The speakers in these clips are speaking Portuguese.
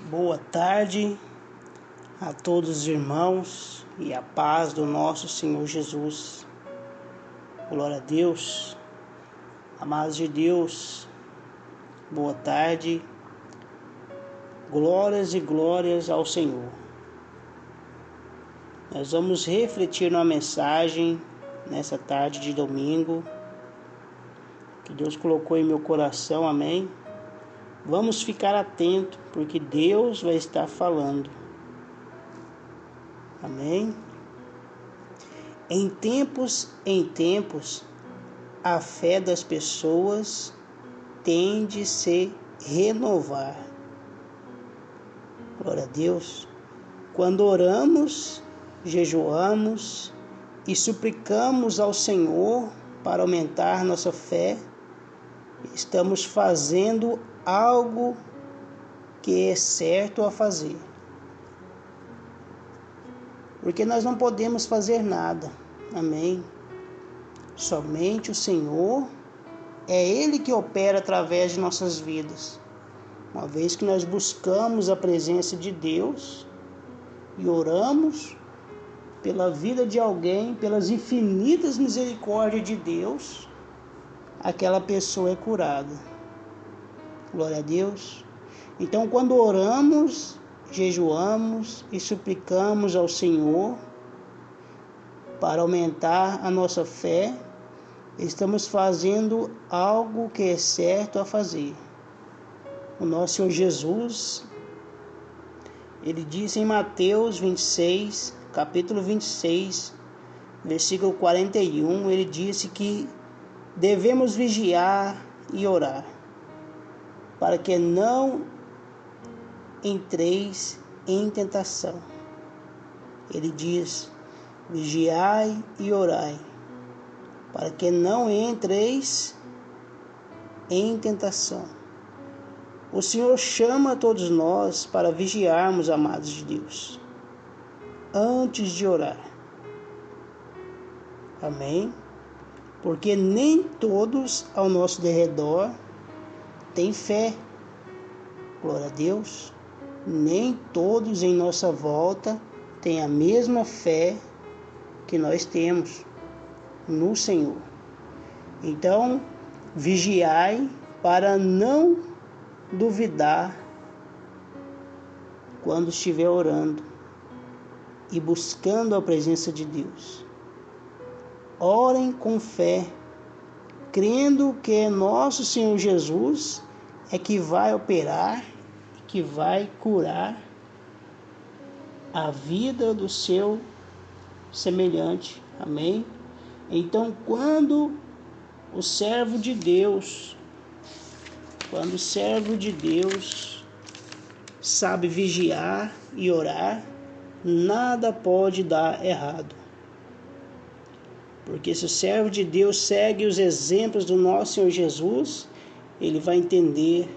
Boa tarde a todos os irmãos e a paz do nosso Senhor Jesus. Glória a Deus, amados de Deus, boa tarde, glórias e glórias ao Senhor. Nós vamos refletir numa mensagem nessa tarde de domingo que Deus colocou em meu coração, amém? Vamos ficar atentos, porque Deus vai estar falando. Amém? Em tempos, a fé das pessoas tende a se renovar. Glória a Deus. Quando oramos, jejuamos e suplicamos ao Senhor para aumentar nossa fé, estamos fazendo algo que é certo a fazer. Porque nós não podemos fazer nada. Amém? Somente o Senhor, é Ele que opera através de nossas vidas. Uma vez que nós buscamos a presença de Deus e oramos pela vida de alguém, pelas infinitas misericórdias de Deus, aquela pessoa é curada. Glória a Deus. Então, quando oramos, jejuamos e suplicamos ao Senhor para aumentar a nossa fé, estamos fazendo algo que é certo a fazer. O nosso Senhor Jesus, Ele disse em Mateus 26, capítulo 26, versículo 41, Ele disse que devemos vigiar e orar, para que não entreis em tentação. Ele diz: vigiai e orai, para que não entreis em tentação. O Senhor chama a todos nós para vigiarmos, amados de Deus, antes de orar. Amém? Porque nem todos ao nosso derredor têm fé. Glória a Deus. Nem todos em nossa volta têm a mesma fé que nós temos no Senhor. Então, vigiai para não duvidar quando estiver orando e buscando a presença de Deus. Orem com fé, crendo que nosso Senhor Jesus é que vai operar, que vai curar a vida do seu semelhante. Amém? Então, quando o servo de Deus sabe vigiar e orar, nada pode dar errado. Porque se o servo de Deus segue os exemplos do nosso Senhor Jesus, ele vai entender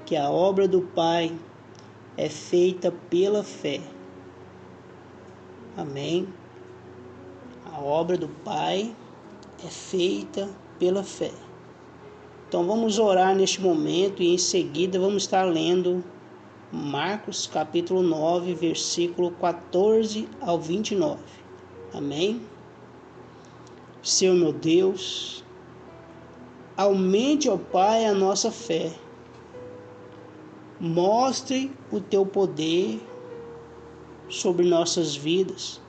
que a obra do Pai é feita pela fé. Amém? A obra do Pai é feita pela fé. Então vamos orar neste momento e em seguida vamos estar lendo Marcos capítulo 9, versículo 14 ao 29. Amém? Senhor meu Deus, aumente, ó Pai, a nossa fé. Mostre o teu poder sobre nossas vidas.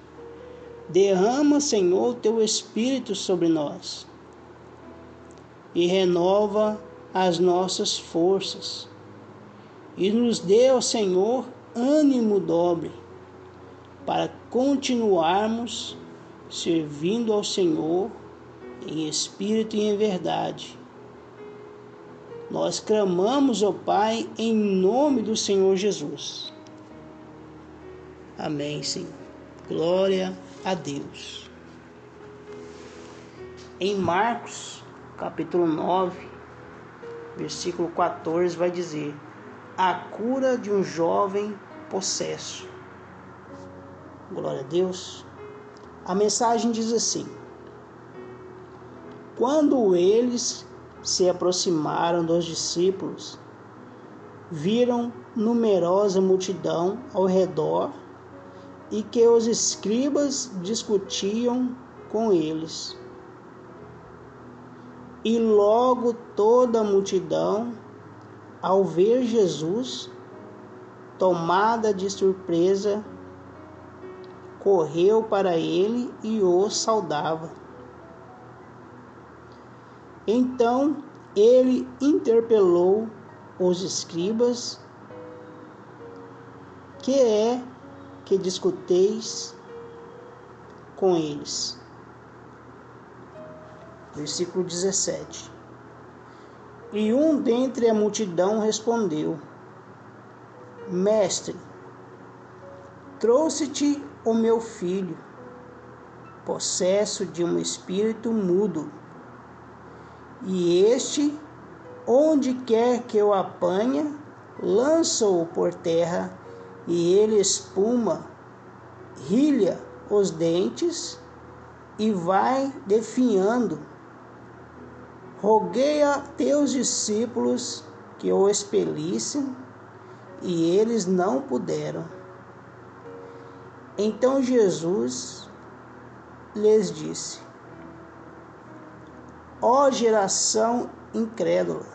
Derrama, Senhor, o teu Espírito sobre nós e renova as nossas forças. E nos dê, ó Senhor, ânimo dobre para continuarmos servindo ao Senhor em espírito e em verdade. Nós clamamos, ó Pai, em nome do Senhor Jesus. Amém, Senhor. Glória a Deus. Em Marcos, capítulo 9, versículo 14, vai dizer: a cura de um jovem possesso. Glória a Deus. A mensagem diz assim: quando eles se aproximaram dos discípulos, viram numerosa multidão ao redor e que os escribas discutiam com eles. E logo toda a multidão, ao ver Jesus, tomada de surpresa, correu para ele e o saudava. Então ele interpelou os escribas: que é que discuteis com eles? Versículo 17. E um dentre a multidão respondeu: Mestre, trouxe-te o meu filho, possesso de um espírito mudo, e este, onde quer que o apanha, lança-o por terra, e ele espuma, rilha os dentes e vai definhando. Roguei a teus discípulos que o expelissem, e eles não puderam. Então Jesus lhes disse: Ó geração incrédula,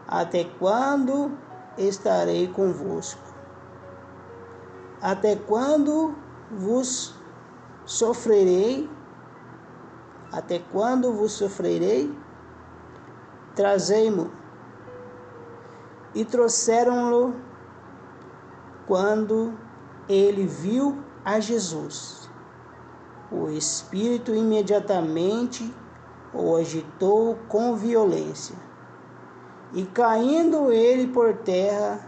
até quando estarei convosco? Até quando vos sofrerei? Até quando vos sofrerei? Trazei-mo. E trouxeram-no. Quando ele viu a Jesus, o espírito imediatamente o agitou com violência, e caindo ele por terra,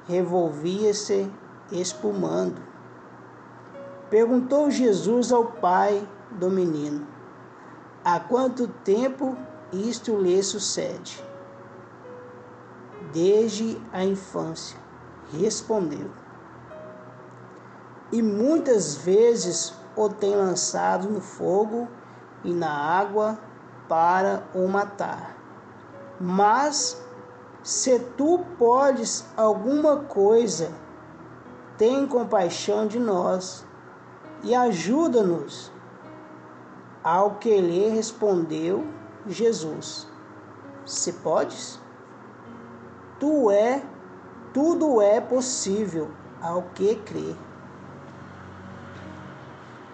revolvia-se espumando. Perguntou Jesus ao pai do menino: há quanto tempo isto lhe sucede? Desde a infância, respondeu. E muitas vezes o tem lançado no fogo e na água para o matar. Mas, se tu podes alguma coisa, tem compaixão de nós e ajuda-nos. Ao que lhe respondeu Jesus: se podes? Tudo é possível ao que crê.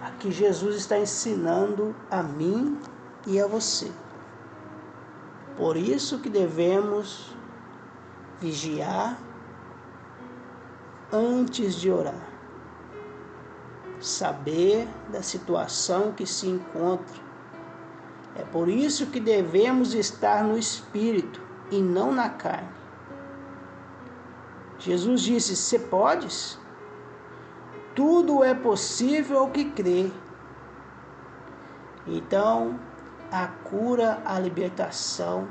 Aqui Jesus está ensinando a mim e a você. Por isso que devemos vigiar antes de orar. Saber da situação que se encontra. É por isso que devemos estar no Espírito e não na carne. Jesus disse: se podes? Tudo é possível ao que crê. Então, a cura, a libertação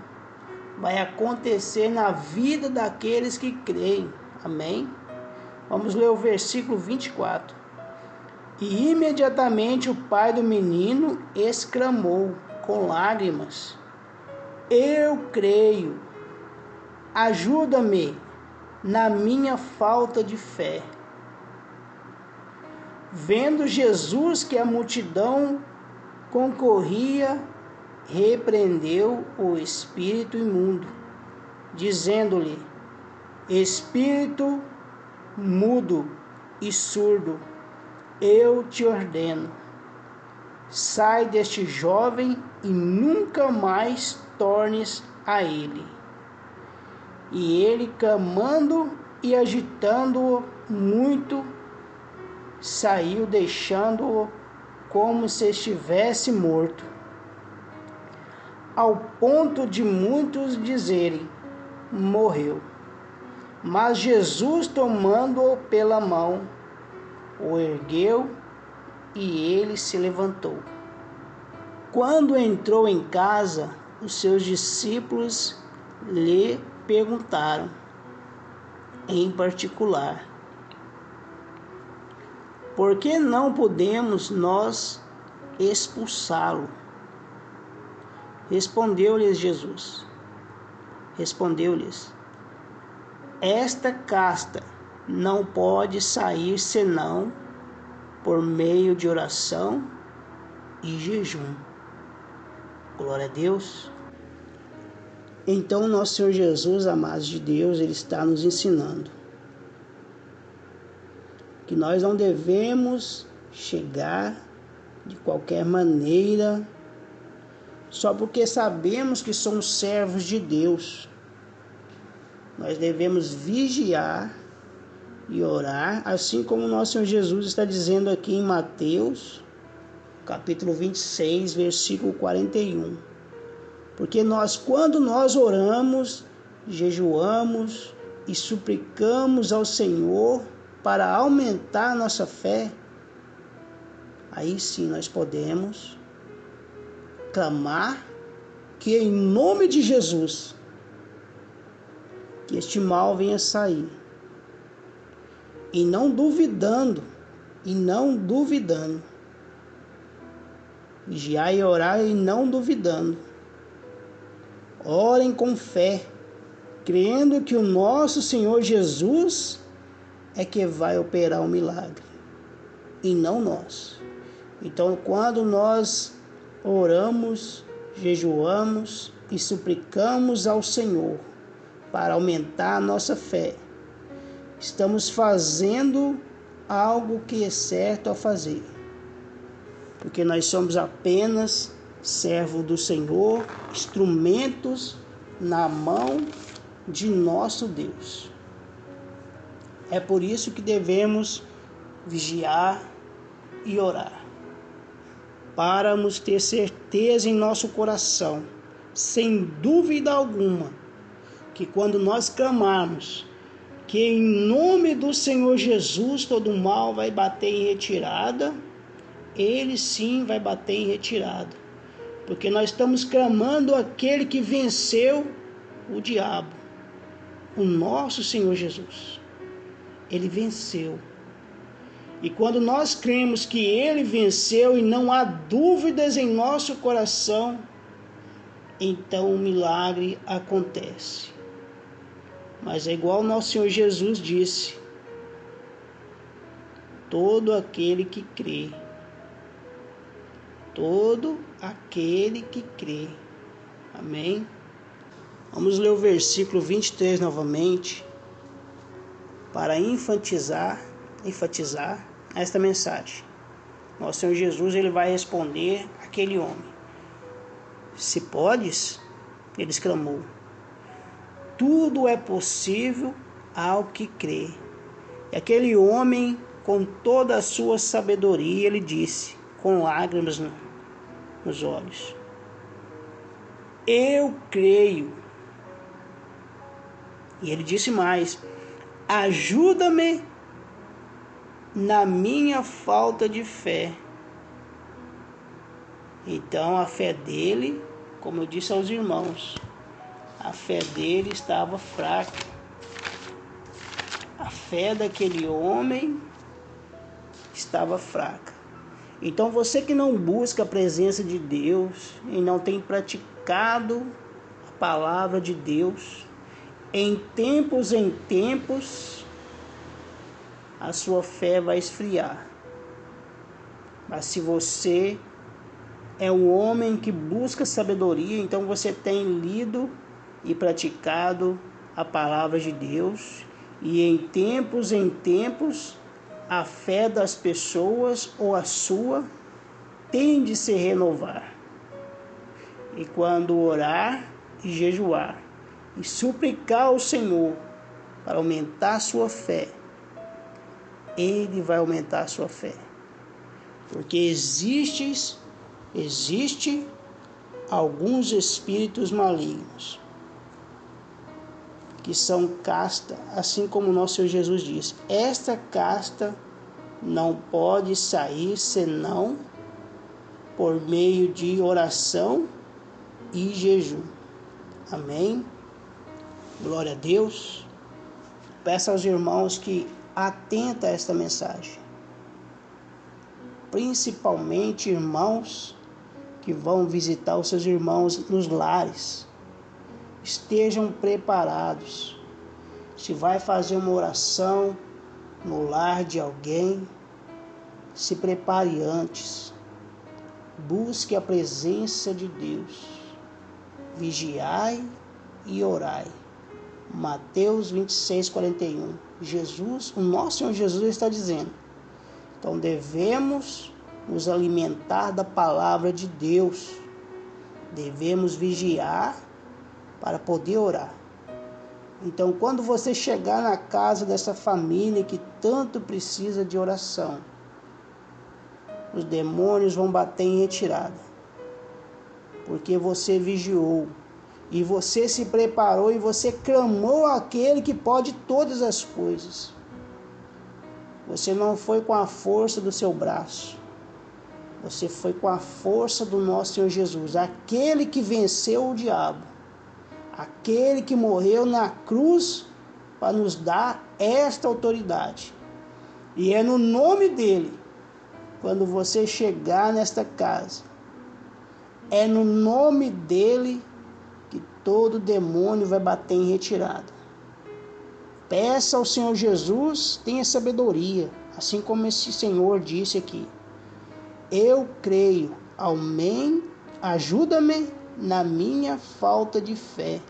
vai acontecer na vida daqueles que creem. Amém? Vamos ler o versículo 24. E imediatamente o pai do menino exclamou com lágrimas: eu creio, ajuda-me na minha falta de fé. Vendo Jesus que a multidão concorria, repreendeu o espírito imundo, dizendo-lhe: espírito mudo e surdo, eu te ordeno, sai deste jovem e nunca mais tornes a ele. E ele, clamando e agitando-o muito, saiu, deixando-o como se estivesse morto, ao ponto de muitos dizerem: morreu. Mas Jesus, tomando-o pela mão, o ergueu e ele se levantou. Quando entrou em casa, os seus discípulos lhe perguntaram, em particular: por que não podemos nós expulsá-lo? Respondeu-lhes: Esta casta não pode sair senão por meio de oração e jejum. Glória a Deus. Então, nosso Senhor Jesus, amados de Deus, Ele está nos ensinando que nós não devemos chegar de qualquer maneira só porque sabemos que somos servos de Deus. Nós devemos vigiar e orar, assim como nosso Senhor Jesus está dizendo aqui em Mateus, capítulo 26, versículo 41. Porque quando nós oramos, jejuamos e suplicamos ao Senhor para aumentar a nossa fé, aí sim nós podemos clamar que em nome de Jesus, que este mal venha sair. E não duvidando, vigiar e orar e não duvidando. Orem com fé, crendo que o nosso Senhor Jesus é que vai operar o milagre, e não nós. Então, quando nós oramos, jejuamos e suplicamos ao Senhor para aumentar a nossa fé, estamos fazendo algo que é certo a fazer, porque nós somos apenas servos do Senhor, instrumentos na mão de nosso Deus. É por isso que devemos vigiar e orar, para nos ter certeza em nosso coração, sem dúvida alguma, que quando nós clamarmos que em nome do Senhor Jesus todo mal vai bater em retirada, Ele sim vai bater em retirada, porque nós estamos clamando aquele que venceu o diabo, o nosso Senhor Jesus. Ele venceu. E quando nós cremos que Ele venceu e não há dúvidas em nosso coração, então o milagre acontece. Mas é igual nosso Senhor Jesus disse: todo aquele que crê. Todo aquele que crê. Amém? Vamos ler o versículo 23 novamente, para enfatizar esta mensagem. Nosso Senhor Jesus, Ele vai responder àquele homem: se podes, ele exclamou, tudo é possível ao que crê. E aquele homem, com toda a sua sabedoria, ele disse, com lágrimas nos olhos: eu creio. E ele disse mais: ajuda-me na minha falta de fé. Então a fé dele, como eu disse aos irmãos, a fé dele estava fraca. A fé daquele homem estava fraca. Então você que não busca a presença de Deus e não tem praticado a palavra de Deus, em tempos a sua fé vai esfriar. Mas se você é um homem que busca sabedoria, então você tem lido e praticado a palavra de Deus, e em tempos a fé das pessoas ou a sua tende a se renovar. E quando orar e jejuar e suplicar ao Senhor para aumentar a sua fé, Ele vai aumentar a sua fé. Porque existe alguns espíritos malignos que são casta, assim como o nosso Senhor Jesus disse: esta casta não pode sair senão por meio de oração e jejum. Amém? Glória a Deus. Peço aos irmãos que atentem a esta mensagem, principalmente irmãos que vão visitar os seus irmãos nos lares. Estejam preparados. Se vai fazer uma oração no lar de alguém, se prepare antes. Busque a presença de Deus. Vigiai e orai. Mateus 26, 41. Jesus, o nosso Senhor Jesus está dizendo. Então devemos nos alimentar da palavra de Deus. Devemos vigiar para poder orar. Então, quando você chegar na casa dessa família que tanto precisa de oração, os demônios vão bater em retirada. Porque você vigiou. E você se preparou e você clamou àquele que pode todas as coisas. Você não foi com a força do seu braço. Você foi com a força do nosso Senhor Jesus. Aquele que venceu o diabo. Aquele que morreu na cruz para nos dar esta autoridade. E é no nome dele, quando você chegar nesta casa, é no nome dele que todo demônio vai bater em retirada. Peça ao Senhor Jesus, tenha sabedoria, assim como esse Senhor disse aqui. Eu creio, amém, ajuda-me na minha falta de fé.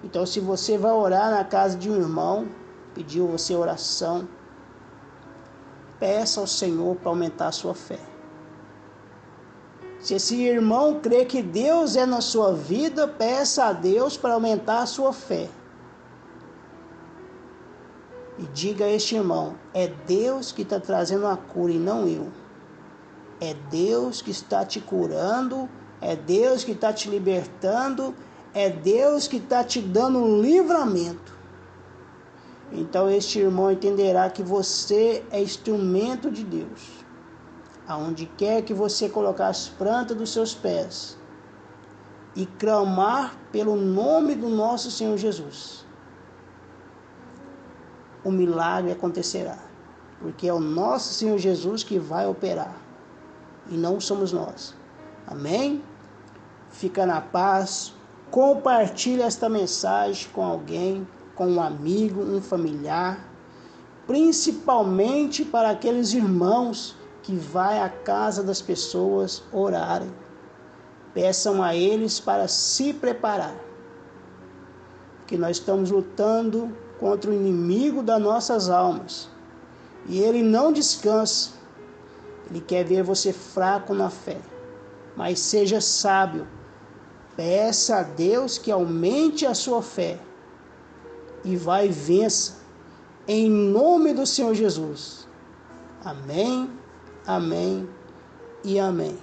Então, se você vai orar na casa de um irmão, pediu você oração, peça ao Senhor para aumentar a sua fé. Se esse irmão crê que Deus é na sua vida, peça a Deus para aumentar a sua fé. E diga a este irmão, é Deus que está trazendo a cura e não eu. É Deus que está te curando, é Deus que está te libertando, é Deus que está te dando um livramento. Então este irmão entenderá que você é instrumento de Deus. Aonde quer que você colocar as plantas dos seus pés e clamar pelo nome do nosso Senhor Jesus, o milagre acontecerá. Porque é o nosso Senhor Jesus que vai operar. E não somos nós. Amém? Fica na paz. Compartilhe esta mensagem com alguém, com um amigo, um familiar. Principalmente para aqueles irmãos que vai à casa das pessoas orarem. Peçam a eles para se preparar. Porque nós estamos lutando contra o inimigo das nossas almas. E ele não descansa. Ele quer ver você fraco na fé. Mas seja sábio. Peça a Deus que aumente a sua fé. E vai e vença. Em nome do Senhor Jesus. Amém, amém e amém.